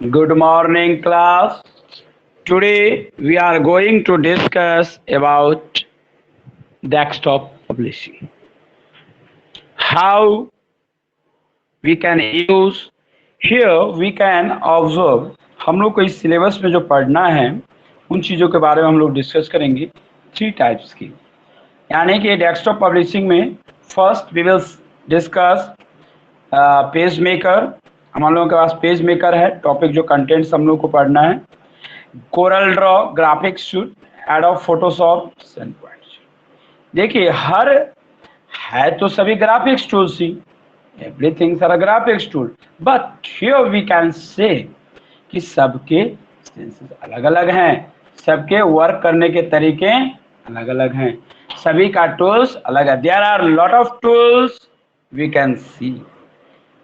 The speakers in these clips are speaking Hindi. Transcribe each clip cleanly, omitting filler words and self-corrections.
Good morning, class. Today we are going to discuss about desktop publishing. How we can use here we can observe. हम लोग को इस सिलेबस में जो पढ़ना है उन चीज़ों के बारे में हम लोग डिस्कस करेंगे 3 टाइप्स की, यानी कि डेस्कटॉप पब्लिशिंग में first we will discuss page maker. हम लोगों के पास पेज मेकर है, टॉपिक जो कंटेंट्स हम लोग को पढ़ना है। Corel draw, graphics suite, Adobe Photoshop, सेंपॉइंट। देखिए हर है तो सभी ग्राफिक्स टूल्स ही, everything are graphics tool, but here we can say कि सबके अलग अलग हैं, सबके वर्क करने के तरीके अलग अलग हैं, सभी का टूल्स अलग है। There are lot of tools we can see.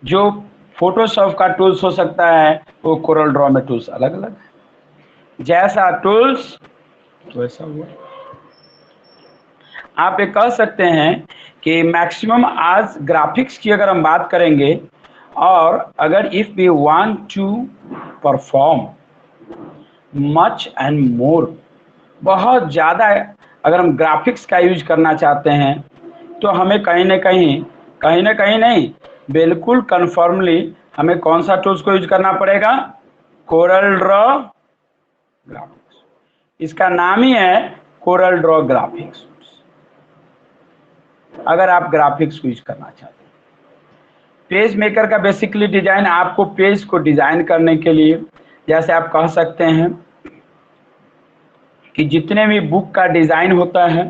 जो फोटोशॉप का टूल्स हो सकता है वो कोरल ड्रॉ में टूल्स अलग अलग है। जैसा टूल्स वैसा हुआ। आप ये कह सकते हैं कि मैक्सिमम आज ग्राफिक्स की अगर हम बात करेंगे, और अगर if we want to perform much and more, बहुत ज़्यादा अगर हम ग्राफिक्स का यूज करना चाहते हैं तो हमें कहीं ना कहीं नहीं, बिल्कुल कन्फर्मली हमें कौन सा टूल्स को यूज करना पड़ेगा? Coral draw graphics. इसका नाम ही है कोरल ड्रॉ ग्राफिक्स। अगर आप ग्राफिक्स को यूज करना चाहते हैं, पेज मेकर का बेसिकली डिजाइन आपको पेज को डिजाइन करने के लिए, जैसे आप कह सकते हैं कि जितने भी बुक का डिजाइन होता है,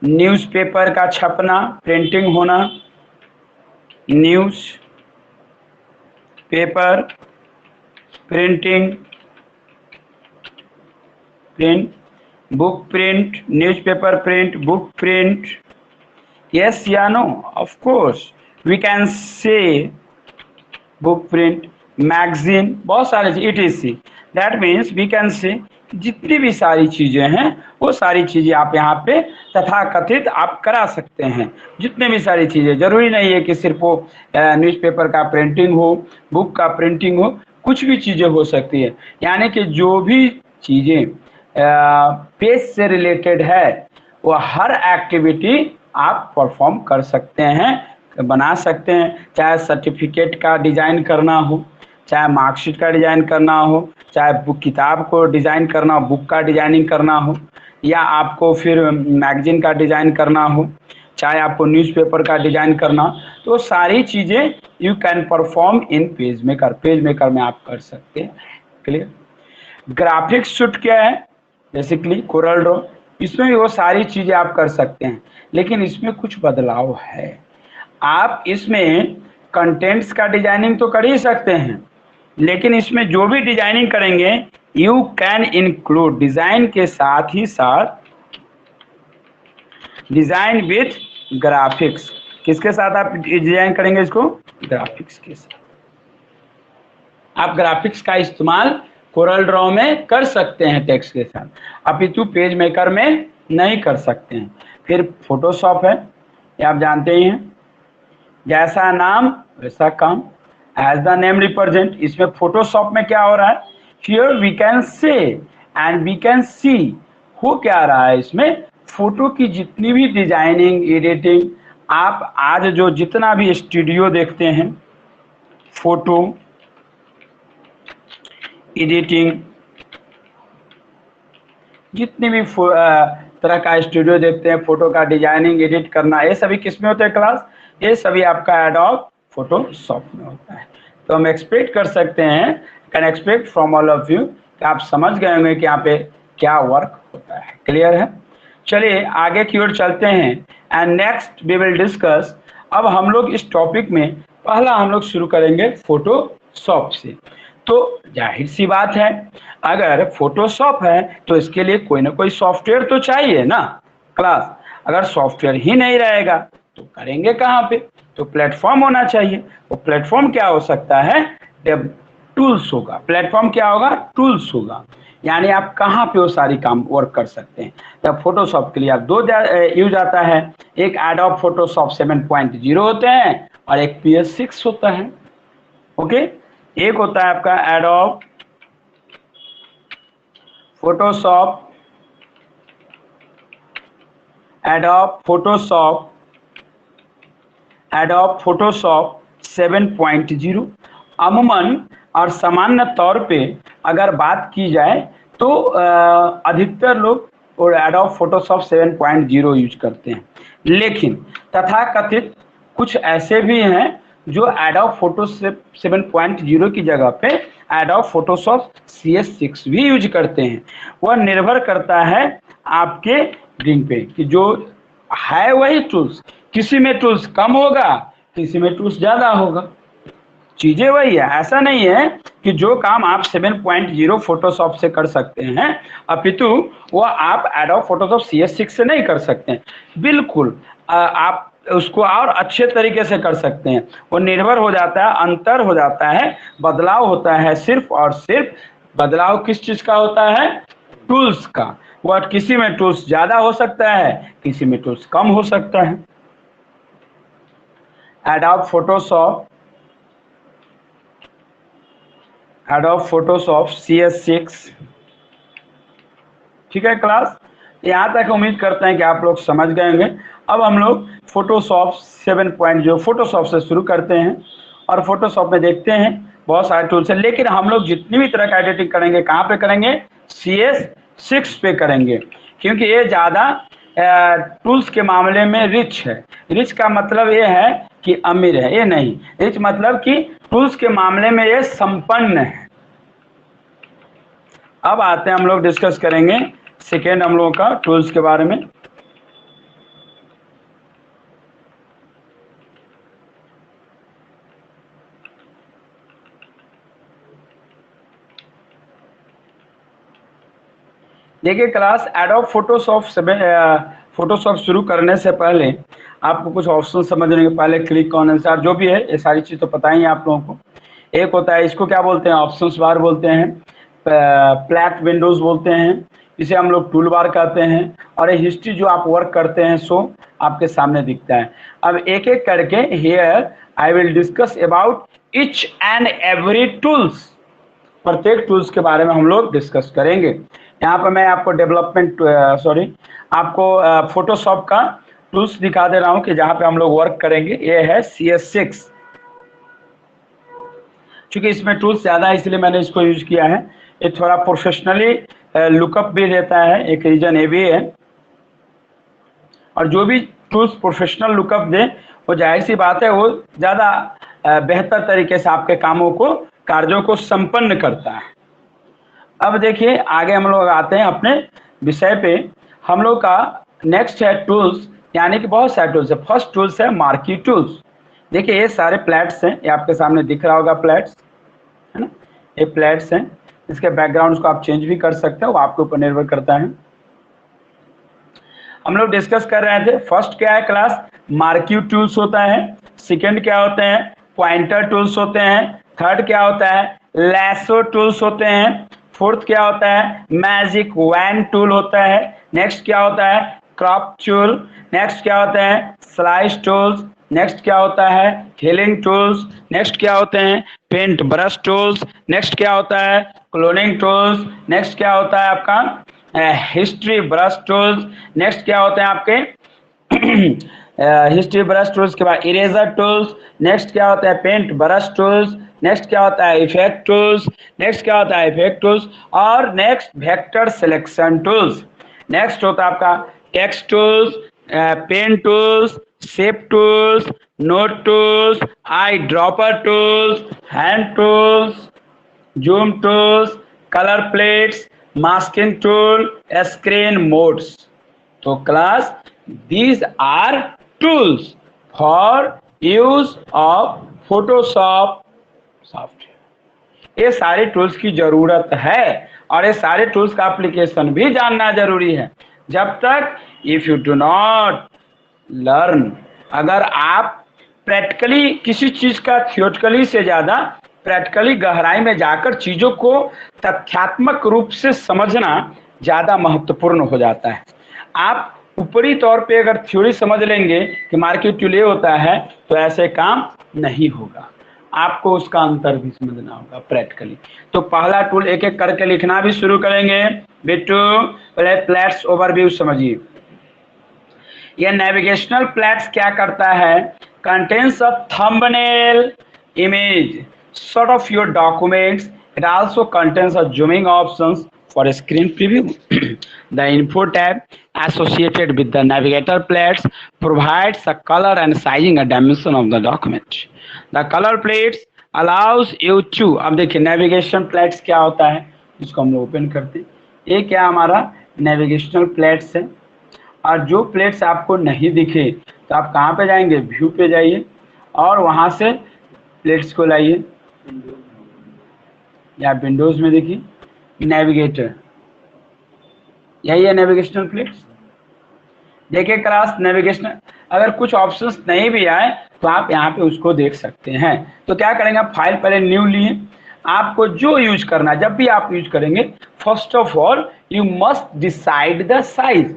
न्यूज़पेपर का छपना, प्रिंटिंग होना, news paper printing, print, book print, newspaper print, book print, yes या no, of course we can say book print, magazine, बहुत सारे etc. that means we can say जितनी भी सारी चीजें हैं वो सारी चीजें आप यहाँ पे तथाकथित आप करा सकते हैं। जितने भी सारी चीजें, जरूरी नहीं है कि सिर्फ वो न्यूज़पेपर का प्रिंटिंग हो, बुक का प्रिंटिंग हो, कुछ भी चीजें हो सकती है। यानी कि जो भी चीजें पेज से रिलेटेड है वो हर एक्टिविटी आप परफॉर्म कर सकते हैं, बना सकते हैं। चाहे सर्टिफिकेट का डिज़ाइन करना हो, चाहे मार्कशीट का डिज़ाइन करना हो, चाहे बुक किताब को डिज़ाइन करना हो, बुक का डिज़ाइनिंग करना हो, या आपको फिर मैगजीन का डिज़ाइन करना हो, चाहे आपको न्यूज़पेपर का डिज़ाइन करना, तो सारी चीज़ें you can perform in page maker. Page maker में आप कर सकते हैं। क्लियर? ग्राफिक्स शूट क्या है? बेसिकली कोरल ड्रॉ, इसमें भी वो सारी चीज़ें आप कर सकते हैं, लेकिन इसमें कुछ बदलाव है। आप इसमें कंटेंट्स का डिजाइनिंग तो कर ही सकते हैं, लेकिन इसमें जो भी डिजाइनिंग करेंगे यू कैन इंक्लूड डिजाइन के साथ ही साथ डिजाइन विथ ग्राफिक्स। किसके साथ आप डिजाइन करेंगे इसको? ग्राफिक्स के साथ। आप ग्राफिक्स का इस्तेमाल कोरल ड्रॉ में कर सकते हैं टेक्स्ट के साथ, अपितु पेज मेकर में नहीं कर सकते हैं। फिर फोटोशॉप है, ये आप जानते ही हैं, जैसा नाम वैसा काम, एज द नेम रिप्रेजेंट। इसमें फोटोशॉप में क्या हो रहा है? Here we can say and we can see, हो क्या रहा है इसमें? फोटो की जितनी भी डिजाइनिंग, एडिटिंग, आप आज जो जितना भी स्टूडियो देखते हैं, फोटो एडिटिंग, जितनी भी तरह का स्टूडियो देखते हैं, फोटो का डिजाइनिंग, एडिट करना, ये सभी किस में होते हैं क्लास? ये सभी आपका एडोब फोटोशॉप में होता है। तो हम एक्सपेक्ट कर सकते हैं, can expect from all of you, कि आप समझ गए होंगे कि यहाँ पे क्या वर्क होता है। क्लियर है? चलिए आगे की ओर चलते हैं and next we will discuss. अब हम लोग इस टॉपिक में पहला हम लोग शुरू करेंगे फोटोशॉप से। तो जाहिर सी बात है, अगर फोटोशॉप है तो इसके लिए कोई ना कोई सॉफ्टवेयर तो चाहिए ना क्लास। अगर सॉफ्टवेयर ही नहीं रहेगा तो करेंगे कहाँ पे? तो प्लेटफॉर्म होना चाहिए। वो प्लेटफॉर्म क्या हो सकता है? टूल्स होगा। प्लेटफॉर्म क्या होगा? टूल्स होगा। यानी आप कहाँ पे वो सारी काम वर्क कर सकते हैं। तब फोटोशॉप के लिए आप दो यूज आता है, एक एडोब फोटोशॉप 7.0 होते हैं और एक PS6 होता है। ओके, एक होता है आपका adobe Photoshop, adobe Photoshop, adobe Photoshop 7.0। अमूमन और सामान्य तौर पे अगर बात की जाए तो अधिकतर लोग और एडोब फोटोशॉप 7.0 यूज करते हैं, लेकिन तथाकथित कुछ ऐसे भी हैं जो एडोब फोटोशॉप 7.0 की जगह पे एडोब फोटोशॉप CS6 भी यूज करते हैं। वह निर्भर करता है आपके ड्रीम पे कि जो है वही टूल्स, किसी में टूल्स कम होगा, किसी में टूल्स ज़्यादा होगा, चीज़ें वही है। ऐसा नहीं है कि जो काम आप 7.0 फोटोशॉप से कर सकते हैं अपितु वो आप एडोब फोटोशॉप CS6 से नहीं कर सकते हैं। बिल्कुल आप उसको और अच्छे तरीके से कर सकते हैं। वो निर्भर हो जाता है, अंतर हो जाता है, बदलाव होता है सिर्फ और सिर्फ। बदलाव किस चीज़ का होता है? टूल्स का। वह किसी में टूल्स ज़्यादा हो सकता है, किसी में टूल्स कम हो सकता है। Adobe Photoshop CS6। ठीक है क्लास, यहाँ तक उम्मीद करते हैं कि आप लोग समझ गए होंगे। अब हम लोग फोटोशॉप 7.0 फोटोशॉप से शुरू करते हैं और फोटोशॉप में देखते हैं बहुत सारे टूल्स हैं, लेकिन हम लोग जितनी भी तरह का एडिटिंग करेंगे कहाँ पे करेंगे? CS6 पे करेंगे, क्योंकि ये ज़्यादा टूल्स के मामले में रिच है। रिच का मतलब ये है कि अमीर है, ये नहीं। रिच मतलब कि टूल्स के मामले में ये संपन्न है। अब आते हैं, हम लोग डिस्कस करेंगे सेकेंड हम लोगों का टूल्स के बारे में। देखिए क्लास, एडोब फोटोशॉप शुरू करने से पहले आपको कुछ ऑप्शन समझने के पहले क्लिक ऑन आंसर जो भी है ये सारी चीज़ तो पता ही है आप लोगों को। एक होता है, इसको क्या बोलते हैं? ऑप्शंस बार बोलते हैं, फ्लैट विंडोज बोलते हैं, इसे हम लोग टूल बार कहते हैं। और ये हिस्ट्री जो आप वर्क करते हैं सो आपके सामने दिखता है। अब एक एक करके here I will discuss about each and every tools. प्रत्येक टूल्स के बारे में हम लोग डिस्कस करेंगे। यहाँ पर मैं आपको आपको फोटोशॉप का टूल्स दिखा दे रहा हूँ कि जहाँ पे हम लोग वर्क करेंगे। ये है CS6। चूंकि इसमें टूल्स ज़्यादा है इसलिए मैंने इसको यूज किया है। ये थोड़ा प्रोफेशनली लुकअप भी देता है, एक रीजन ये भी है। और जो भी टूल्स प्रोफेशनल लुकअप दे वो जाहिर सी बात है वो ज़्यादा बेहतर तरीके से आपके कामों को, कार्यों को संपन्न करता है। अब देखिए आगे हम लोग आते हैं अपने विषय पे। हम लोग का नेक्स्ट है टूल्स, यानी कि बहुत सारे टूल्स है। फर्स्ट टूल्स है मार्की टूल्स। देखिए ये सारे प्लेट्स हैं, ये आपके सामने दिख रहा होगा प्लेट्स, है ना? ये प्लेट्स हैं, इसके बैकग्राउंड को आप चेंज भी कर सकते हो, वो आपके ऊपर निर्भर करता है। हम लोग डिस्कस कर रहे थे फर्स्ट क्या है क्लास? मार्की टूल्स होता है। सेकेंड क्या होते हैं? पॉइंटर टूल्स होते हैं। थर्ड क्या होता है? लैसो टूल्स होते हैं। फोर्थ क्या होता है? मैजिक वैन टूल होता है। नेक्स्ट क्या होता है? Crop tool. नेक्स्ट क्या होता है? Slice tools. नेक्स्ट क्या होता है? Healing tools. नेक्स्ट क्या होते हैं? Paint brush tools. नेक्स्ट क्या होता है? Cloning tools. नेक्स्ट क्या होता है आपका? History brush tools. नेक्स्ट क्या होते हैं आपके? हिस्ट्री ब्रश टूल्स के बाद इरेजर टूल्स। नेक्स्ट क्या होता है? Paint brush tools. नेक्स्ट क्या होता है? Effect tools. नेक्स्ट क्या होता है? Effect tools. और next vector selection tools. Next होता है आपका text tools, pen tools, shape tools, note tools, eye dropper tools, hand tools, zoom tools, colour plates, masking tool, screen modes. तो class these are tools for use of Photoshop software. ये सारे टूल्स की जरूरत है और ये सारे टूल्स का एप्लीकेशन भी जानना जरूरी है। जब तक if you do not learn, अगर आप प्रैक्टिकली किसी चीज का थियोरिटिकली से ज्यादा प्रैक्टिकली गहराई में जाकर चीजों को तथ्यात्मक रूप से समझना ज्यादा महत्वपूर्ण हो जाता है। आप ऊपरी तौर पे अगर थ्योरी समझ लेंगे कि मार्केट टूल ये होता है तो ऐसे काम नहीं होगा। आपको उसका अंतर भी समझना होगा प्रैक्टिकली। तो पहला टूल एक एक करके लिखना भी शुरू करेंगे। बिट्टू पहले प्लेट्स ओवरव्यू समझिए। यह नेविगेशनल प्लेट्स क्या करता है? Contents a thumbnail image sort of your documents. It also contains a zooming options for a screen preview. The info tab associated with the navigator plates provides a color and sizing a dimension of the document. The color plates allows you to, अब देखिए नेविगेशन प्लेट्स क्या होता है, इसको हम लोग ओपन करते हैं। ये क्या हमारा नेविगेशनल प्लेट्स है। और जो प्लेट्स आपको नहीं दिखे तो आप कहाँ पे जाएंगे? व्यू पे जाइए और वहां से प्लेट्स को लाइए, या विंडोज में देखिए नेविगेटर, यही है नेविगेशनल प्लेट्स। देखिए क्लास नेविगेशनल, अगर कुछ ऑप्शंस नहीं भी आए तो आप यहाँ पे उसको देख सकते हैं। तो क्या करेंगे? फाइल पहले न्यू लिए, आपको जो यूज करना, जब भी आप यूज करेंगे first of all you must decide the size.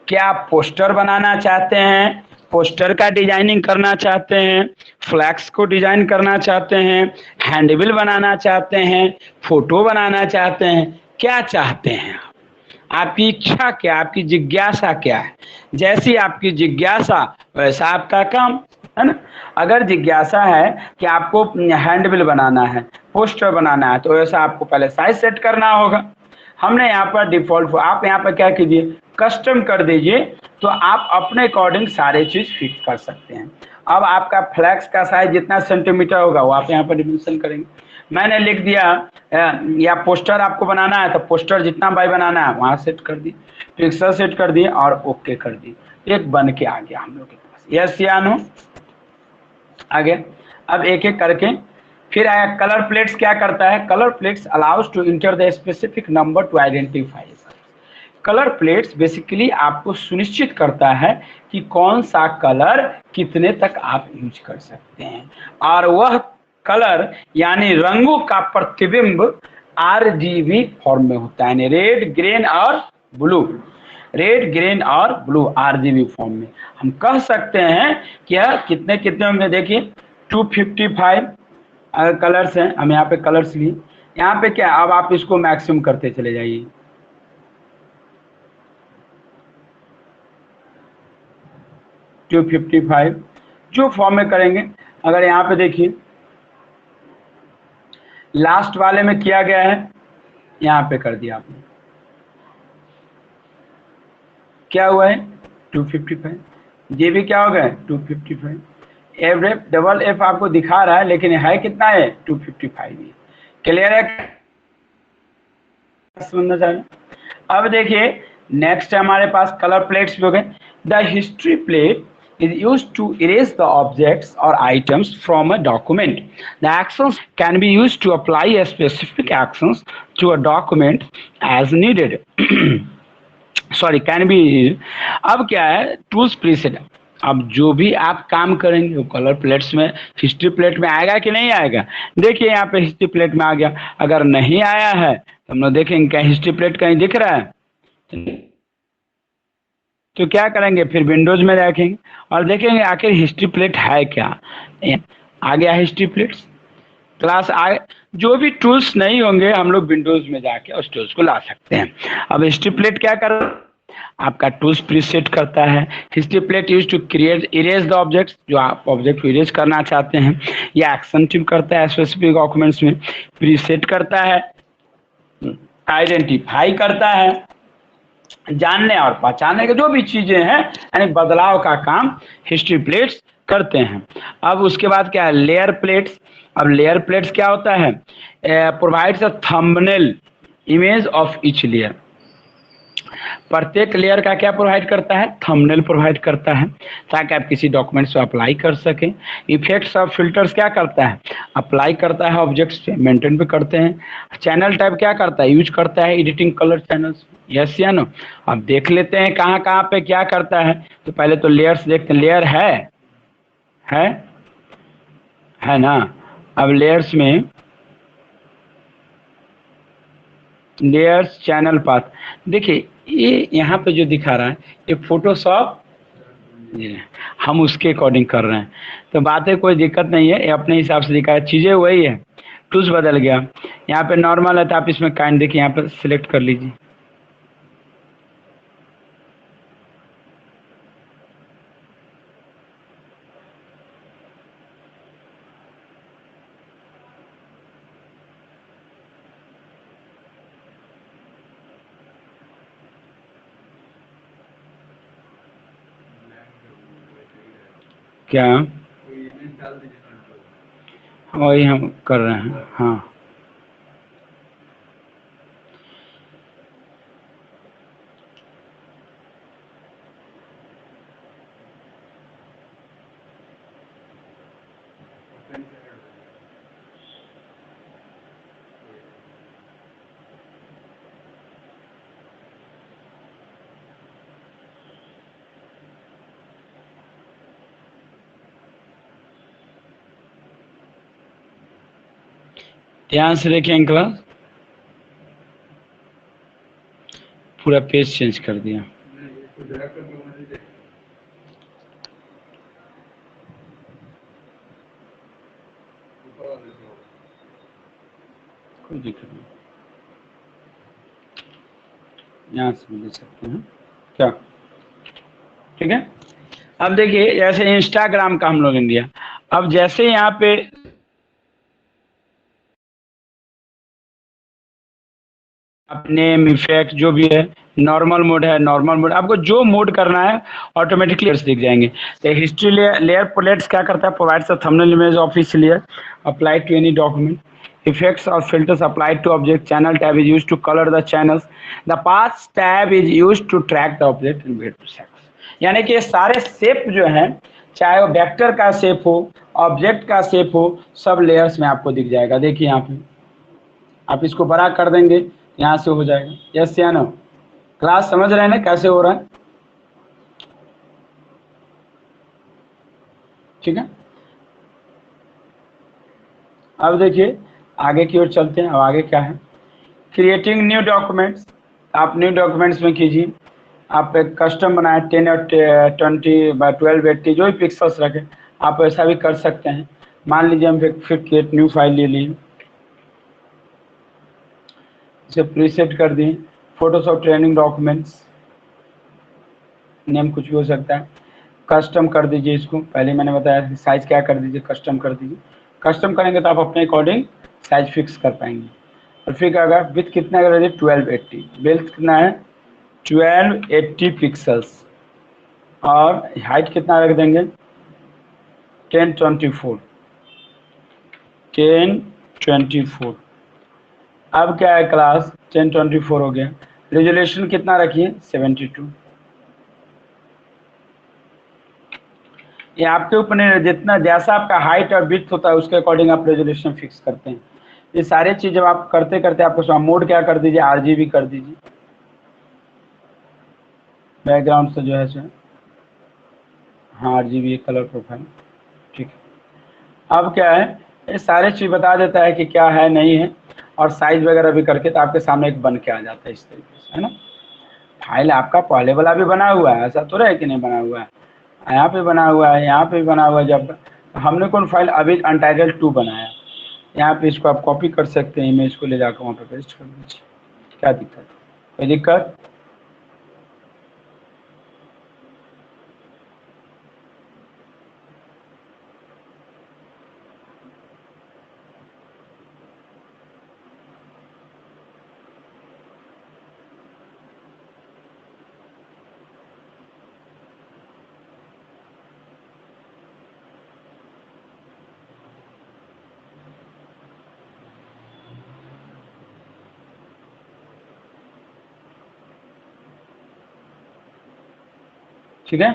क्या आप पोस्टर बनाना चाहते हैं, पोस्टर का डिजाइनिंग करना चाहते हैं, फ्लैक्स को डिजाइन करना चाहते हैं, हैंडबिल बनाना चाहते हैं, फोटो बनाना चाहते हैं, क्या चाहते हैं आप? आपकी इच्छा क्या, आपकी जिज्ञासा क्या है? जैसी आपकी जिज्ञासा वैसा आपका काम, है ना। अगर जिज्ञासा है कि आपको हैंडबिल बनाना है, पोस्टर बनाना है, तो वैसा आपको पहले साइज सेट करना होगा। हमने यहाँ पर डिफॉल्ट, आप यहाँ पर क्या कीजिए, कस्टम कर दीजिए, तो आप अपने अकॉर्डिंग सारे चीज फिक्स कर सकते हैं। अब आपका फ्लैक्स का साइज जितना सेंटीमीटर होगा वो आप यहाँ पर डिमेंशन करेंगे। मैंने लिख दिया या पोस्टर आपको बनाना है तो पोस्टर जितना बाई बनाना है वहां सेट कर दी, पिक्सल सेट कर दिए और ओके कर दी, एक बन के आ गया हम लोग के पास। यस या नो? आगे अब एक एक करके फिर आया कलर प्लेट्स। क्या करता है? Colour plates allows to enter the specific number to identify. Colour plates basically आपको सुनिश्चित करता है कि कौन सा कलर कितने तक आप यूज कर सकते हैं, और वह कलर यानी रंगों का प्रतिबिंब RGB फॉर्म में होता है, यानी रेड, ग्रीन और ब्लू। रेड, ग्रीन और ब्लू RGB फॉर्म में हम कह सकते हैं कि यह कितने कितने होंगे। देखिए 255 कलर्स हैं, हम यहाँ पे कलर्स लिए। यहाँ पे क्या, अब आप इसको मैक्सिमम करते चले जाइए। 255 जो फॉर्म में करेंगे। अगर यहाँ पे देखिए लास्ट वाले में किया गया है, यहाँ पे कर दिया आपने, क्या हुआ है 255। ये भी क्या हो गया 255। एफ डबल एफ आपको दिखा रहा है लेकिन है कितना है 255। क्लियर है? समझना चाहिए। अब देखिए नेक्स्ट है हमारे पास कलर प्लेट्स भी हो गए। The history plate is used to erase the objects or items from a document. The actions can be used to apply a specific actions to a document as needed. Sorry, can be। अब क्या है, टूल्स प्रीसेट। अब जो भी आप काम करेंगे वो कलर प्लेट्स में, हिस्ट्री प्लेट में आएगा कि नहीं आएगा? देखिए यहाँ पे हिस्ट्री प्लेट में आ गया। अगर नहीं आया है तो हम लोग देखेंगे क्या हिस्ट्री प्लेट कहीं दिख रहा है, तो क्या करेंगे, फिर विंडोज में देखेंगे और देखेंगे आखिर हिस्ट्री प्लेट है क्या। आ गया हिस्ट्री प्लेट्स क्लास। जो भी टूल्स नहीं होंगे हम लोग विंडोज में जाके उस टूल्स को ला सकते हैं। अब हिस्ट्री प्लेट क्या कर, आपका टूल्स प्रीसेट करता है। History plate use to create erase the objects, जो आप ऑब्जेक्ट को इरेज करना चाहते हैं। या एक्शन टिप करता है स्पेसिफिक डॉक्यूमेंट्स में, प्रीसेट करता है, आइडेंटिफाई करता है, जानने और पहचानने के जो भी चीजें हैं यानी बदलाव का काम हिस्ट्री प्लेट्स करते हैं। अब उसके बाद क्या है, लेयर प्लेट्स। अब लेयर प्लेट्स क्या होता है, provides a thumbnail image of each layer. प्रत्येक लेयर का क्या प्रोवाइड करता है, थंबनेल प्रोवाइड करता है, ताकि आप किसी डॉक्यूमेंट्स को अप्लाई कर सकें। इफेक्ट्स और फिल्टर्स क्या करता है, अप्लाई करता है ऑब्जेक्ट्स पे, मेंटेन पे करते हैं। चैनल टाइप क्या करता है, यूज करता है एडिटिंग कलर चैनल्स। यस या नो? अब देख लेते हैं कहाँ कहाँ पे क्या करता है। तो पहले तो लेयर्स देखते हैं, लेयर है ना। अब लेयर्स में लेयर्स चैनल पाथ, देखिए ये यहाँ पे जो दिखा रहा है ये फोटोशॉप जी, हम उसके अकॉर्डिंग कर रहे हैं, तो बात है, कोई दिक्कत नहीं है, ये अपने हिसाब से दिखा है, चीज़ें वही है, टूल्स बदल गया। यहाँ पे नॉर्मल है तो आप इसमें काइंड देखिए, यहाँ पे सिलेक्ट कर लीजिए। क्या वही हम कर रहे हैं, हाँ। ध्यान से देखें क्लास, पूरा पेज चेंज कर दिया। कोई दिक्कत नहीं, यहाँ से भी ले सकते हैं क्या, ठीक है। अब देखिए, जैसे इंस्टाग्राम का हम लोग ने दिया, अब जैसे यहाँ पे नेम इफेक्ट जो भी है, नॉर्मल मोड है, नॉर्मल मोड आपको जो मोड करना है ऑटोमेटिकली दिख जाएंगे। तो हिस्ट्री लेयर प्लेट्स क्या करता है, provides a thumbnail image of each layer applied to any document, effects or filters applied to object, channel tab is used to color the channels, the paths tab is used to track the object and where to select। यानी कि ये सारे शेप जो हैं, चाहे वो वेक्टर का शेप हो, ऑब्जेक्ट का शेप हो, सब लेयर्स में आपको दिख जाएगा। देखिए यहाँ पे आप इसको बड़ा कर देंगे, यहाँ से हो जाएगा। यस या नो, क्लास समझ रहे हैं ना कैसे हो रहा है, ठीक है। अब देखिए आगे की ओर चलते हैं। अब आगे क्या है, क्रिएटिंग न्यू डॉक्यूमेंट्स। आप न्यू डॉक्यूमेंट्स में कीजिए, आप एक कस्टम बनाए 10 और 20x1280 जो भी पिक्सल्स रखें, आप ऐसा भी कर सकते हैं। मान लीजिए हम फिर क्रिएट न्यू फाइल ले लिए, इसे प्रीसेट कर दिए, फोटोशॉप ट्रेनिंग डॉक्यूमेंट्स, नेम कुछ भी हो सकता है। कस्टम कर दीजिए इसको, पहले मैंने बताया साइज क्या कर दीजिए, कस्टम कर दीजिए। कस्टम करेंगे तो आप अपने अकॉर्डिंग साइज फिक्स कर पाएंगे। और फिर अगर विथ कितना कर दीजिए, 1280, विथ कितना है 1280 पिक्सल्स, और हाइट कितना रख देंगे 1024, 1024। अब क्या है क्लास, 1024 हो गया। रेजोल्यूशन कितना रखिए 72। ये आपके ऊपर नहीं, जितना जैसा आपका हाइट और विड्थ होता है उसके अकॉर्डिंग आप रेजोल्यूशन फिक्स करते हैं। ये सारी चीज जब आप करते करते आपको मोड क्या कर दीजिए, आरजीबी कर दीजिए, बैकग्राउंड से जो है सो, हाँ आरजीबी कलर प्रोफाइल, ठीक है। अब क्या है, ये सारे चीज बता देता है कि क्या है नहीं है, और साइज वगैरह भी करके तो आपके सामने एक बन के आ जाता है इस तरीके से, है ना। फाइल आपका पहले वाला भी बना हुआ है, ऐसा थोड़ा है कि नहीं बना हुआ है, यहाँ पे बना हुआ है, यहाँ पे बना हुआ है। जब हमने कौन फाइल अभी अनटाइटल्ड 2 बनाया, यहाँ पे इसको आप कॉपी कर सकते हैं, इमेज को ले जाकर वहाँ पे पेस्ट कर दीजिए, क्या दिक्कत है, कोई दिक्कत। ठीक है,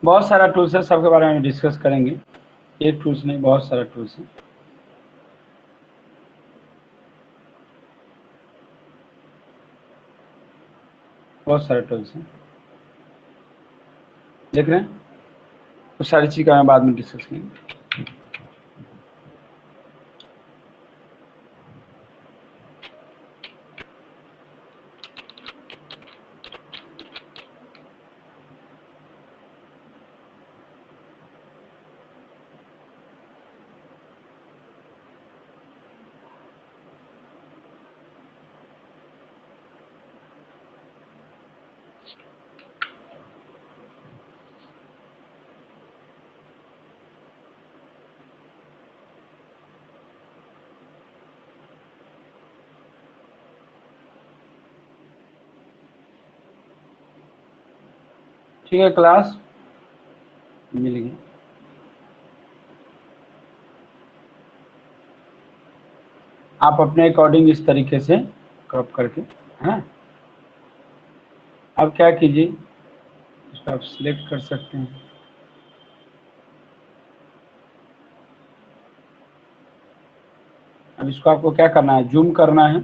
बहुत सारा टूल्स है, सबके बारे में डिस्कस करेंगे, एक टूल्स नहीं बहुत सारा टूल्स है, बहुत सारे टूल्स हैं, देख रहे हैं, तो सारी चीज़ का मैं बाद में डिस्कस करेंगे। ठीक है क्लास, मिल गई। आप अपने अकॉर्डिंग इस तरीके से क्रॉप करके, है। अब क्या कीजिए, इसको आप सिलेक्ट कर सकते हैं। अब इसको आपको क्या करना है, जूम करना है,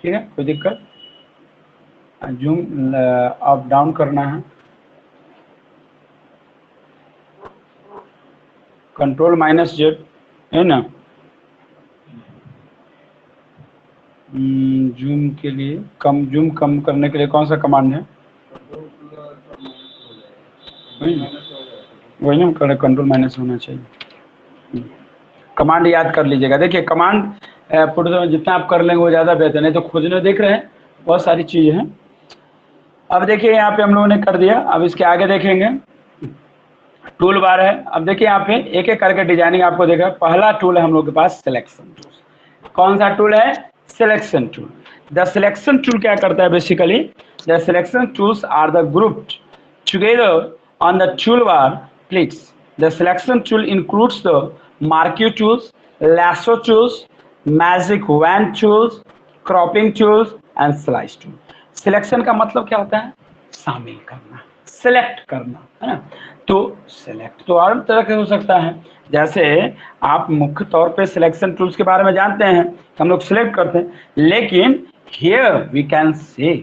ठीक है, कोई दिक्कत। जूम अप डाउन करना है, कंट्रोल-Z, है ना। जूम के लिए जूम कम करने के लिए कौन सा कमांड है, वही ना, कंट्रोल माइनस होना चाहिए। कमांड याद कर लीजिएगा। देखिए कमांड पुट जितना आप कर लेंगे वो ज़्यादा बेहतर, नहीं तो खोजने देख रहे हैं बहुत सारी चीज़ें हैं। अब देखिए यहाँ पे हम लोगों ने कर दिया, अब इसके आगे देखेंगे टूल बार है। अब देखिए यहाँ पे एक एक करके डिजाइनिंग आपको देखा। पहला टूल है हम लोग के पास सिलेक्शन टूल। कौन सा टूल है, selection tool. The selection tool क्या करता है, basically the selection tools are the grouped together on the tool bar clicks. The selection tool includes the marquee tools, lasso tools, magic wand tools, cropping tools and slice tool. Selection का मतलब क्या होता है, शामिल करना, सिलेक्ट करना, है ना। तो सिलेक्ट तो और तरह के हो सकता है, जैसे आप मुख्य तौर पे सिलेक्शन टूल्स के बारे में जानते हैं, हम लोग सिलेक्ट करते हैं, लेकिन here we can say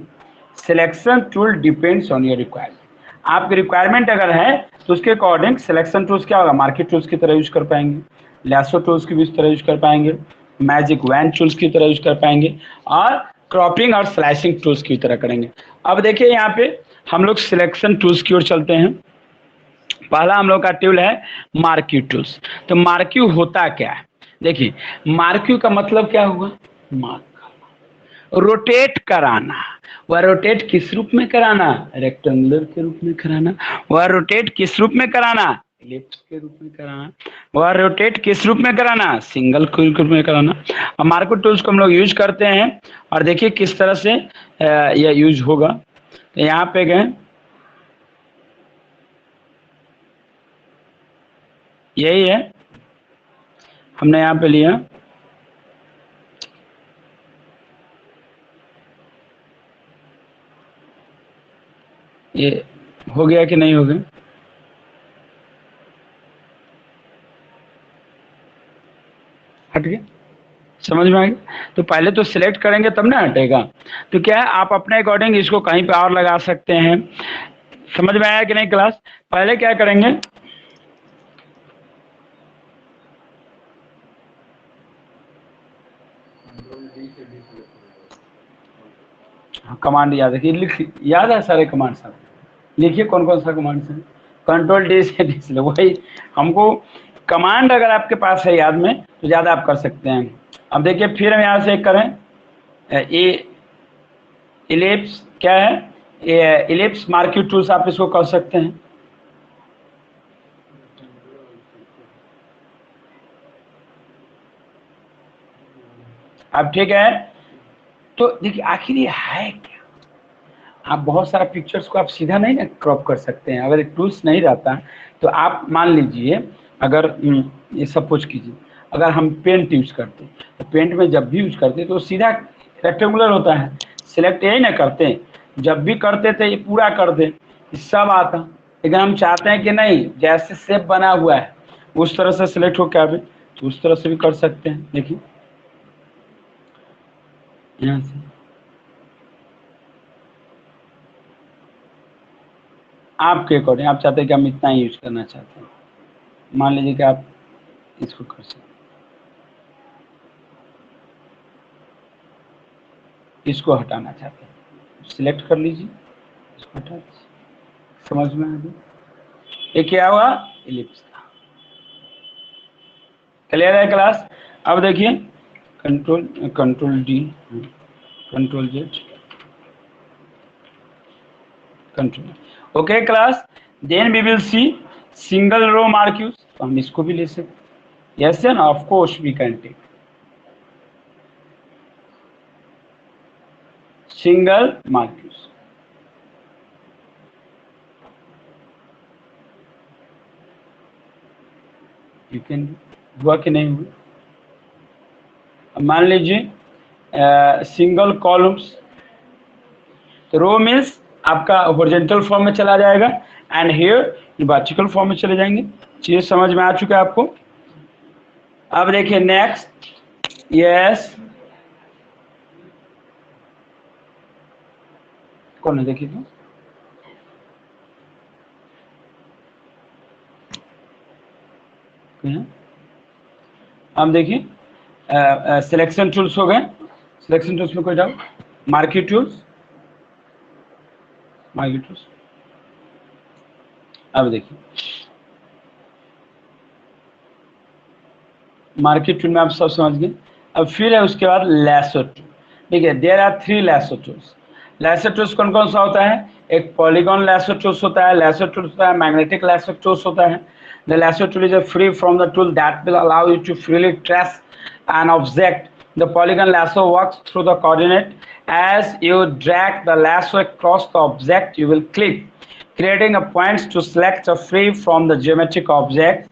selection tool depends on your requirement. आपकी रिक्वायरमेंट अगर है तो उसके अकॉर्डिंग सिलेक्शन टूल्स क्या होगा, मार्केट टूल्स की तरह यूज कर पाएंगे, लैसो टूल्स की भी इस तरह यूज कर पाएंगे, मैजिक वैन टूल्स की तरह यूज कर पाएंगे, और क्रॉपिंग और स्लाइसिंग टूल्स की तरह करेंगे। अब देखिए यहाँ पे हम लोग सिलेक्शन टूल्स की ओर चलते हैं। पहला हम लोग का टूल है मार्क्यू टूल्स। तो मार्क्यू होता क्या है, देखिए मार्क्यू का मतलब क्या हुआ, मार्क, रोटेट कराना। वह रोटेट किस रूप में कराना, रेक्टेंगुलर के रूप में कराना। वह रोटेट किस रूप में कराना, एलिप्स के रूप में कराना। वह रोटेट किस रूप में कराना, सिंगल के रूप में कराना। अब मार्क्यू टूल्स को हम लोग यूज करते हैं, और देखिए किस तरह से यह यूज होगा। तो यहाँ पे गए, यही है हमने यहाँ पे लिया, ये हो गया कि नहीं हो गया, हट गया, समझ में आ गया। तो पहले तो सिलेक्ट करेंगे तब ना हटेगा। तो क्या है, आप अपने अकॉर्डिंग इसको कहीं पे और लगा सकते हैं। समझ में आया कि नहीं क्लास। पहले क्या करेंगे, कमांड याद है, लिख याद है सारे कमांड सब, लिखिए कौन कौन सा कमांड है। कंट्रोल डी से डिस्प्ले, वही हमको कमांड अगर आपके पास है याद में तो ज़्यादा आप कर सकते हैं। अब देखिए फिर हम यहाँ से करें, ये इलिप्स क्या है, ये इलिप्स मार्क्यू टूल्स आप इसको कर सकते हैं। अब ठीक है, तो देखिए आखिर ये है क्या, आप बहुत सारा पिक्चर्स को आप सीधा नहीं ना क्रॉप कर सकते हैं। अगर टूल्स नहीं रहता तो आप मान लीजिए, अगर ये सपोज कीजिए अगर हम पेंट यूज करते तो पेंट में जब भी यूज करते तो सीधा रेक्टेंगुलर होता है, सिलेक्ट यही ना करते, जब भी करते थे ये पूरा कर दे सब आता। लेकिन हम चाहते हैं कि नहीं, जैसे शेप बना हुआ है उस तरह से सिलेक्ट हो क्या, तो उस तरह से भी कर सकते हैं। देखिए यहाँ से आपके अकॉर्डिंग, आप चाहते हैं कि हम इतना ही यूज करना चाहते हैं, मान लीजिए कि आप इसको कर सकते, इसको हटाना चाहते हैं, सिलेक्ट कर लीजिए, इसको हटा दीजिए। समझ में आ गया, ये क्या हुआ, इलिप्स था। क्लियर है क्लास। अब देखिए control control D, control Z, control okay class. Then we will see single row marquees, तो हम इसको भी ले सकते, yes and of course we can take single marquees. You can, हुआ कि नहीं हुआ? मान लीजिए सिंगल कॉलम्स, तो रो मीन्स आपका हॉरिजॉन्टल फॉर्म में चला जाएगा एंड हियर वर्टिकल फॉर्म में चले जाएंगे। चीजें समझ में आ चुका है आपको? अब देखिए नेक्स्ट, यस कौन है देखिए तो, अब देखिए सिलेक्शन टूल्स हो गए। सिलेक्शन टूल्स में कोई doubt? Market tools, market tools. अब देखिए मार्केट टूल में आप सब समझ गए। अब फिर है उसके बाद लैसो टूल। ठीक है, there are 3 lasso tools. Lasso tools कौन कौन सा होता है? एक पॉलीगॉन लैसो टूल्स होता है, लैसो टूल्स होता है, मैग्नेटिक लैसो टूल्स होता है। The lasso tool is free from the tool that will allow you to freely trace an object. The polygon lasso works through the coordinate. As you drag the lasso across the object, you will click, creating a point to select a free from the geometric object.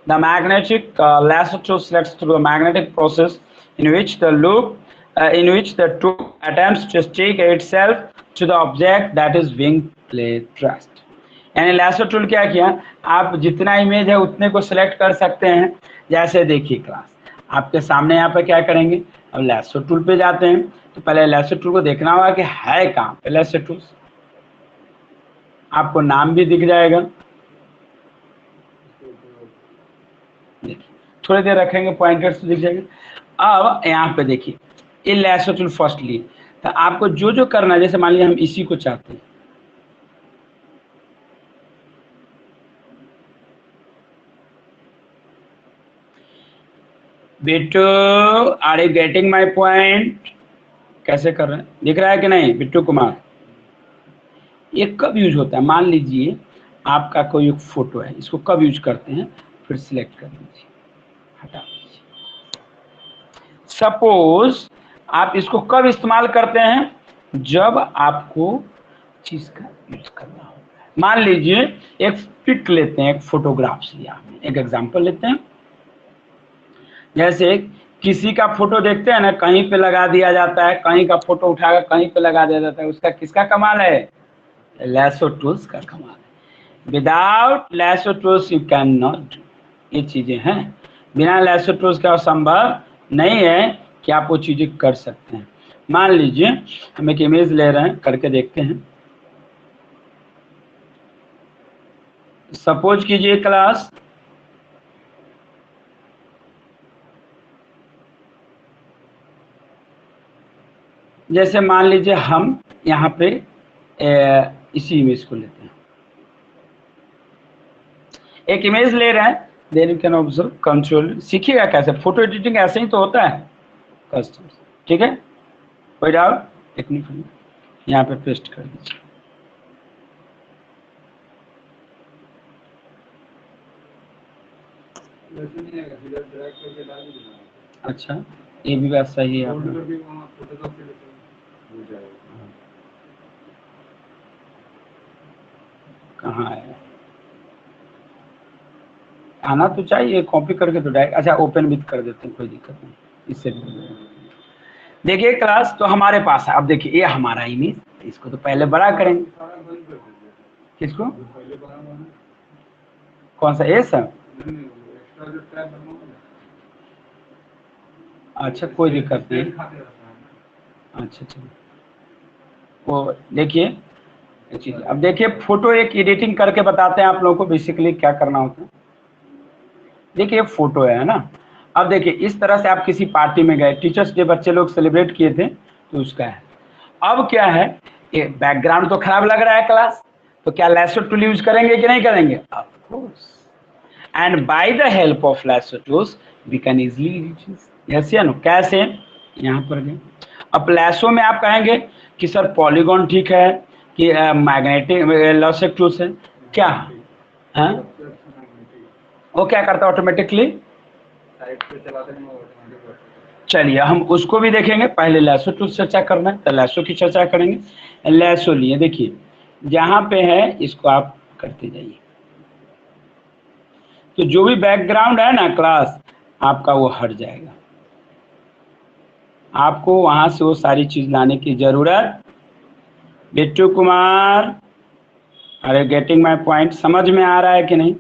The magnetic lasso tool selects through the magnetic process in which the tool attempts to stick itself to the object that is being traced. यानी लैसो टूल क्या किया, आप जितना इमेज है उतने को सिलेक्ट कर सकते हैं। जैसे देखिए क्लास आपके सामने यहाँ पे क्या करेंगे, अब लैसो टूल पे जाते हैं तो पहले लैसो टूल को देखना होगा कि है कहाँ पे लैसो टूल। आपको नाम भी दिख जाएगा, थोड़ी देर रखेंगे पॉइंटर से दिख जाएगा। अब यहाँ पे देखिए ये लैसो टूल फर्स्ट लिए, तो आपको जो जो करना है, जैसे मान लीजिए हम इसी को चाहते हैं, Bittu are you getting my point? कैसे कर रहे हैं, दिख रहा है कि नहीं बिट्टू कुमार? ये कब यूज होता है? मान लीजिए आपका कोई एक फोटो है, इसको कब यूज करते हैं, फिर सिलेक्ट कर लीजिए, हटा दीजिए। सपोज आप इसको कब इस्तेमाल करते हैं, जब आपको चीज का यूज करना होता है। मान लीजिए एक पिक लेते हैं, एक फोटोग्राफ्स लिया, एक एग्जांपल लेते हैं। जैसे किसी का फोटो देखते हैं ना, कहीं पे लगा दिया जाता है, कहीं का फोटो उठाकर कहीं पे लगा दिया जाता है, उसका किसका कमाल है? लैसो टूल्स का कमाल है। Without lasso tools you can not do, ये चीजें हैं, बिना लैसो टूल्स का संभव नहीं है कि आप वो चीजें कर सकते हैं। मान लीजिए हम एक इमेज ले रहे हैं, करके देखते हैं। सपोज कीजिए क्लास जैसे मान लीजिए हम यहाँ पे इसी इमेज को लेते हैं, एक इमेज ले रहे हैं, then you can observe control. सीखिएगा कैसे, फोटो एडिटिंग ऐसे ही तो होता है कस्टम, ठीक है? कोई डाउट? टेक्निकली यहाँ पे पेस्ट कर दीजिए। अच्छा, ये भी बात सही है आपने। कहाँ है, आना तो चाहिए, कॉपी करके तो डायरेक्ट, अच्छा ओपन विथ कर देते हैं, कोई दिक्कत नहीं, इससे भी। देखिए क्लास तो हमारे पास है, अब देखिए ये हमारा इमेज, इसको तो पहले बड़ा करेंगे। किसको? कौन सा? ये सब? अच्छा कोई दिक्कत नहीं, अच्छा चलिए वो देखिए चीज। अब देखिए फोटो एक एडिटिंग करके बताते हैं आप लोगों को बेसिकली क्या करना होता है। देखिए फोटो है ना, अब देखिए इस तरह से आप किसी पार्टी में गए, टीचर्स डे बच्चे लोग सेलिब्रेट किए थे, तो उसका है। अब क्या है, ये बैकग्राउंड तो खराब लग रहा है क्लास, तो क्या लैसो टूल यूज करेंगे कि नहीं करेंगे? Of course, and by the help of lasso tools we can easily reduce. Yes या नो? कैसे? यहाँ पर गए, अब लैसो में आप कहेंगे कि सर पॉलीगॉन ठीक है कि मैग्नेटिक लैसो टूल्स है क्या? हाँ, वो क्या करता है ऑटोमेटिकली? चलिए हम उसको भी देखेंगे, पहले लैसो टूल्स चर्चा करना है तो लैसो की चर्चा करेंगे। लैसो लिए देखिए जहाँ पे है इसको आप करते जाइए, तो जो भी बैकग्राउंड है ना क्लास आपका वो हट जाएगा, आपको वहां से वो सारी चीज लाने की जरूरत। बिट्टू कुमार, अरे गेटिंग माय पॉइंट, समझ में आ रहा है कि नहीं?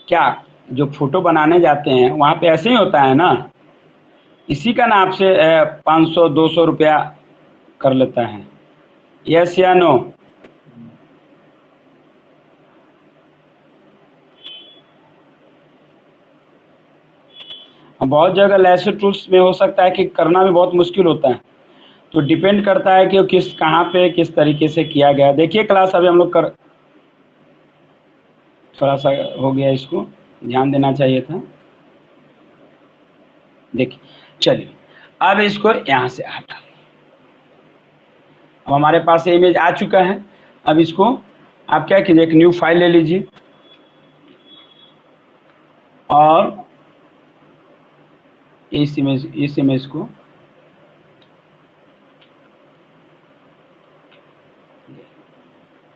क्या जो फोटो बनाने जाते हैं वहां पे ऐसे ही होता है ना, इसी का ना आपसे 500-200 रुपया कर लेता है, यस या नो? बहुत जगह लैसो टूल्स में हो सकता है कि करना भी बहुत मुश्किल होता है, तो डिपेंड करता है कि वो किस कहाँ पे किस तरीके से किया गया। देखिए क्लास अभी हम लोग कर, थोड़ा सा हो गया, इसको ध्यान देना चाहिए था। देखिए चलिए अब इसको यहाँ से हटा, अब हमारे पास ये इमेज आ चुका है। अब इसको आप क्या कीजिए, एक न्यू फाइल ले लीजिए और इस इमेज को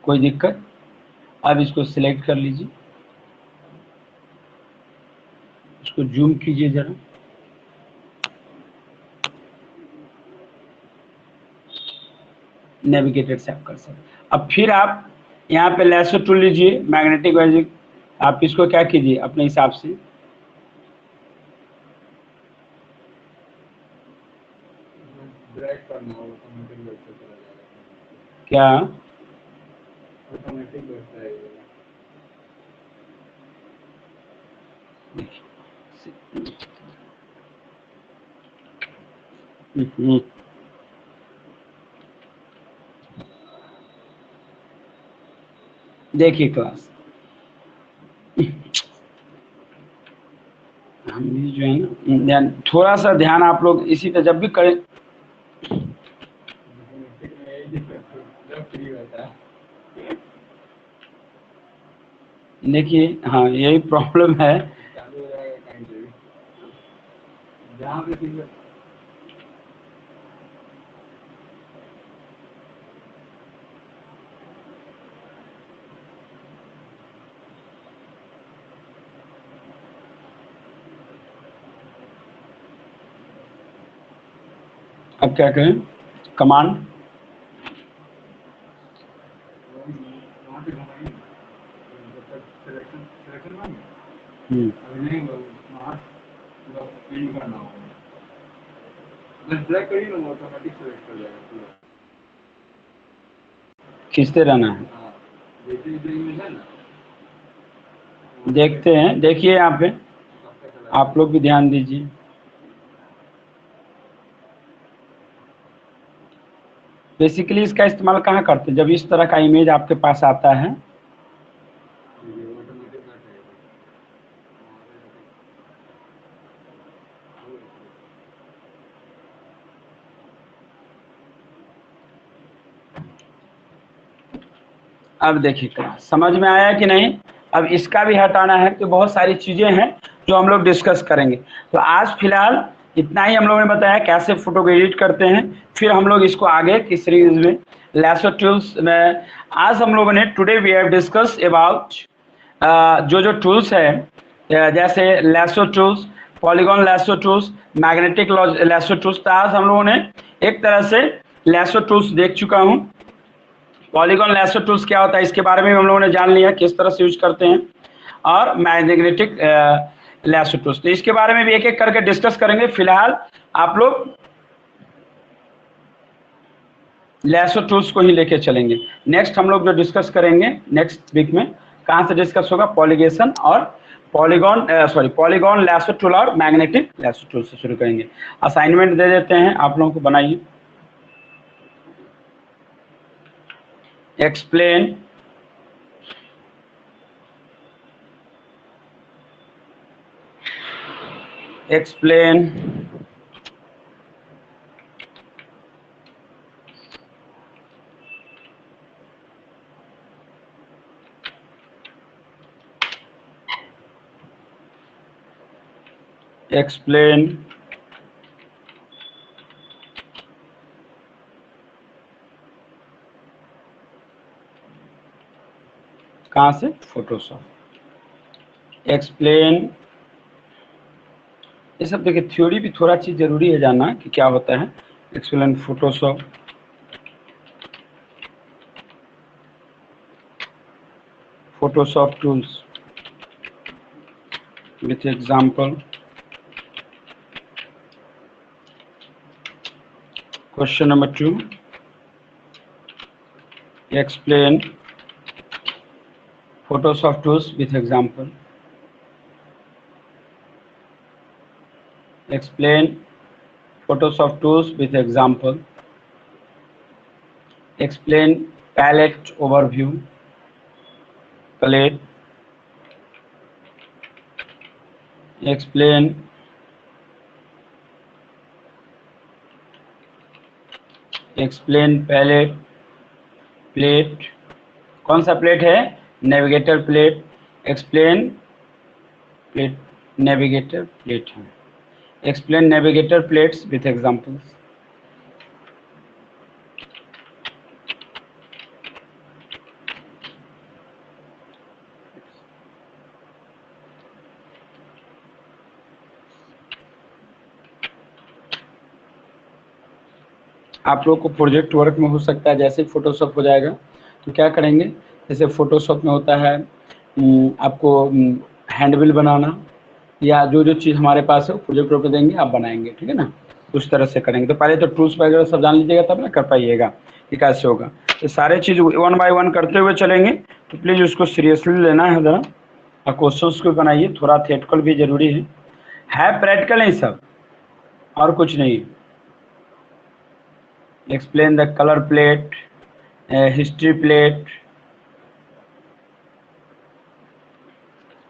कोई दिक्कत, अब इसको सिलेक्ट कर लीजिए, इसको जूम कीजिए जरा, नेविगेटर से आप कर सकते। अब फिर आप यहाँ पे लैसो टूल लीजिए, मैग्नेटिक मैजिक, आप इसको क्या कीजिए अपने हिसाब से, क्या देखिए क्लास, हम भी जो है ना थोड़ा सा ध्यान आप लोग इसी पे जब भी करें, देखिए हाँ यही प्रॉब्लम है। अब क्या करें, कमांड खींचते रहना है। देखते हैं, देखिए यहाँ पे आप लोग भी ध्यान दीजिए, बेसिकली इसका इस्तेमाल कहाँ करते हैं, जब इस तरह का इमेज आपके पास आता है। अब देखिए क्लास समझ में आया कि नहीं? अब इसका भी हटाना है, तो बहुत सारी चीजें हैं जो हम लोग डिस्कस करेंगे। तो आज फिलहाल इतना ही हम लोगों ने बताया कैसे फोटो को एडिट करते हैं, फिर हम लोग इसको आगे की सीरीज में लैसो टूल्स में, आज हम लोगों ने today we have discuss about जो जो टूल्स है, जैसे lasso tools, polygon lasso tools, magnetic lasso tools. तो आज हम लोगों ने एक तरह से लैसो टूल्स देख चुका हूँ। पॉलीगॉन लैसो टूल्स क्या होता है इसके बारे में हम लोगों ने जान लिया, किस तरह से यूज करते हैं, और मैग्नेटिक लैसो टूल्स, तो इसके बारे में भी एक एक करके डिस्कस करेंगे। फिलहाल आप लोग लैसो टूल्स को ही लेके चलेंगे। नेक्स्ट हम लोग जो डिस्कस करेंगे नेक्स्ट वीक में, कहाँ से डिस्कस होगा, पॉलीगेशन और पॉलीगॉन लैसो टूल और मैग्नेटिक लैसो टूल से शुरू करेंगे। असाइनमेंट दे देते हैं आप लोगों को, बनाइए। एक्सप्लेन एक्सप्लेन एक्सप्लेन कहाँ से, फोटोशॉप। एक्सप्लेन, ये सब देखिए थ्योरी भी थोड़ा चीज जरूरी है जानना कि क्या होता है। Explain Photoshop, Photoshop tools with example. Question number 2, explain Photoshop tools with example. Explain Photoshop tools with example. Explain palette overview. Palette. Explain palette. Plate, कौन सा प्लेट है, navigator plate. Explain plate, navigator plate है। Explain navigator plates with examples. आप लोग को प्रोजेक्ट वर्क में हो सकता है जैसे फोटोशॉप हो जाएगा तो क्या करेंगे, जैसे फोटोशॉप में होता है आपको हैंडबिल बनाना या जो जो चीज़ हमारे पास है प्रोजेक्ट वर्क पे देंगे आप बनाएंगे, ठीक है ना। उस तरह से करेंगे। तो पहले तो टूल्स वगैरह सब जान लीजिएगा तब ना कर पाइएगा कि कैसे होगा। तो सारे चीज़ वन बाय वन करते हुए चलेंगे, तो प्लीज़ उसको सीरियसली लेना है ज़रा, और क्वेश्चंस को बनाइए। थोड़ा थिएटिकल भी जरूरी है प्रैक्टिकल नहीं सब, और कुछ नहीं। Explain the colour plate, history plate,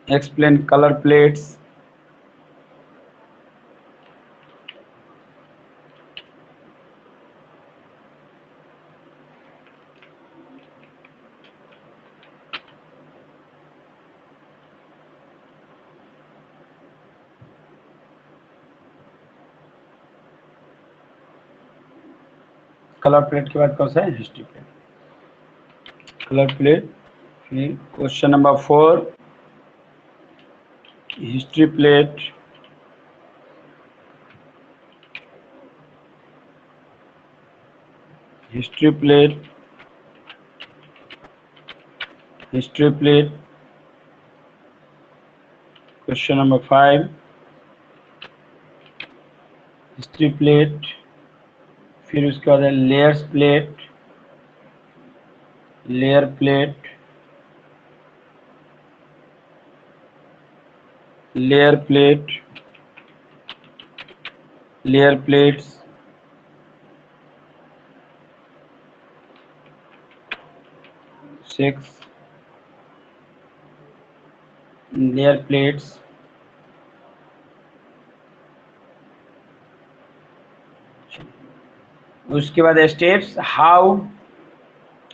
explain color plates, colour plate के बाद कौन सा है, हिस्ट्री प्लेट। कलर प्लेट, फिर question number 4, history plate, history plate, history plate. Question number 5, history plate, फिर उसके बाद है layers plate, layer plate, layer plate, layer plates, six layer plates, उसके बाद steps, how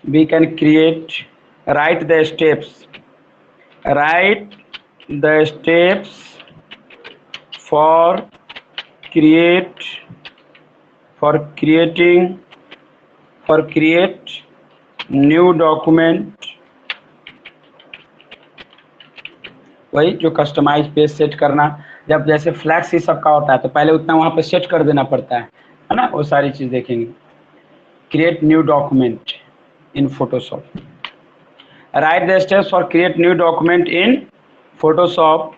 we can create, write the steps, write the steps for create, for creating, for create new document, वही जो कस्टमाइज पेज सेट करना। जब जैसे फ्लैक्स ही सबका होता है तो पहले उतना वहाँ पे सेट कर देना पड़ता है ना, वो सारी चीज देखेंगे। Create new document in Photoshop, right the steps for create new document in Photoshop.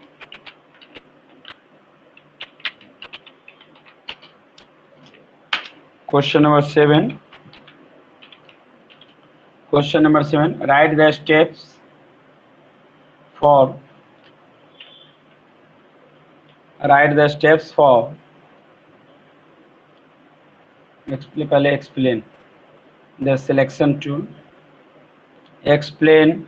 Question number 7. Question number 7. Write the steps for. Write the steps for. पहले explain the selection tool. Explain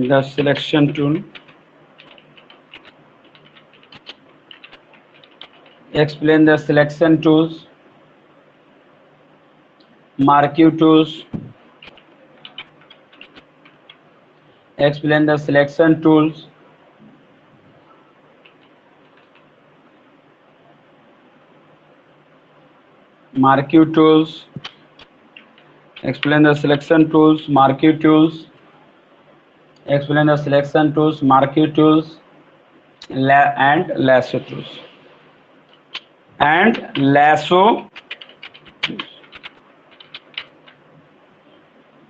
the selection tool. Explain the selection tools. Marquee tools. Explain the selection tools. Marquee tools. Explain the selection tools. Marquee tools. Explain the selection tools. Marquee tools. And lasso tools. And lasso.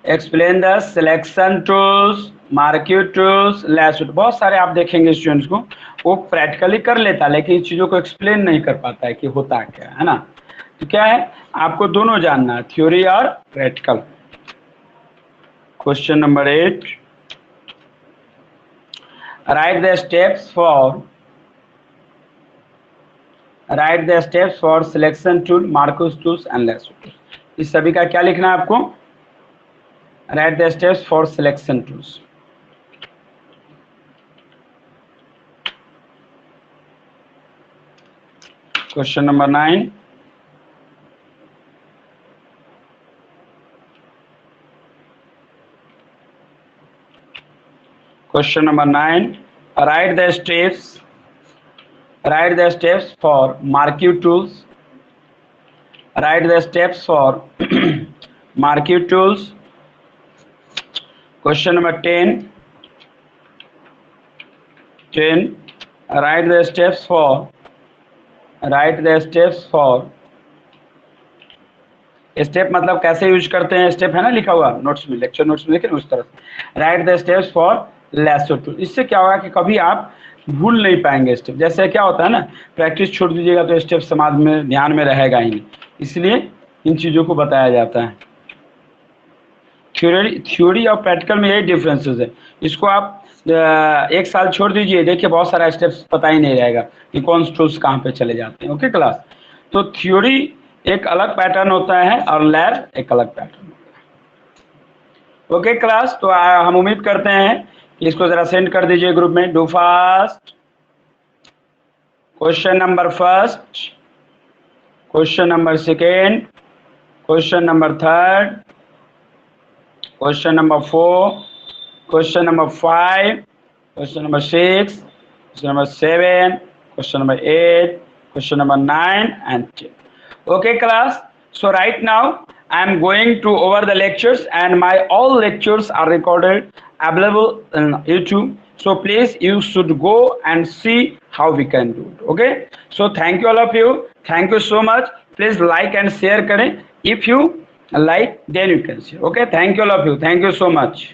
Explain the selection tools, marquee tools, lasso. बहुत सारे आप देखेंगे स्टूडेंट्स को वो प्रैक्टिकली कर लेता है लेकिन इन चीज़ों को एक्सप्लेन नहीं कर पाता है कि होता क्या है ना। तो क्या है, आपको दोनों जानना है, थ्योरी और practical. Question number 8, write the steps for selection tool, marquee tools and lasso tools. इस सभी का क्या लिखना है आपको? Write the steps for selection tools. Question number 9. Question number 9. Write the steps for marquee tools. Write the steps for marquee tools. Question number 10. Write the steps for step मतलब कैसे यूज करते हैं, स्टेप है ना लिखा हुआ नोट्स में, लेक्चर नोट्स में, लेकिन उस तरह से। Write the steps for lasso tool. इससे क्या होगा कि कभी आप भूल नहीं पाएंगे स्टेप। जैसे क्या होता है ना, प्रैक्टिस छोड़ दीजिएगा तो स्टेप समाज में ध्यान में रहेगा ही नहीं, इसलिए इन चीज़ों को बताया जाता है। थ्योरी और प्रैक्टिकल में यही डिफरेंसेस है। इसको आप एक साल छोड़ दीजिए, देखिए बहुत सारा स्टेप्स पता ही नहीं रहेगा कि कौन से टूल्स कहाँ पे चले जाते हैं। ओके क्लास, तो थ्योरी एक अलग पैटर्न होता है और लैब एक अलग पैटर्न होता है। ओके क्लास, तो हम उम्मीद करते हैं कि इसको जरा सेंड कर दीजिए ग्रुप में। Do fast. Question number first, question number second, question number third, question number 4, question number 5, question number 6, question number 7, question number 8, question number 9 and 10. Okay class, so right now I am going to over the lectures and my all lectures are recorded available on YouTube, so please you should go and see how we can do it. Okay, so thank you all of you, thank you so much. Please like and share करें if you like, then you can see. Okay, thank you all of you, thank you so much.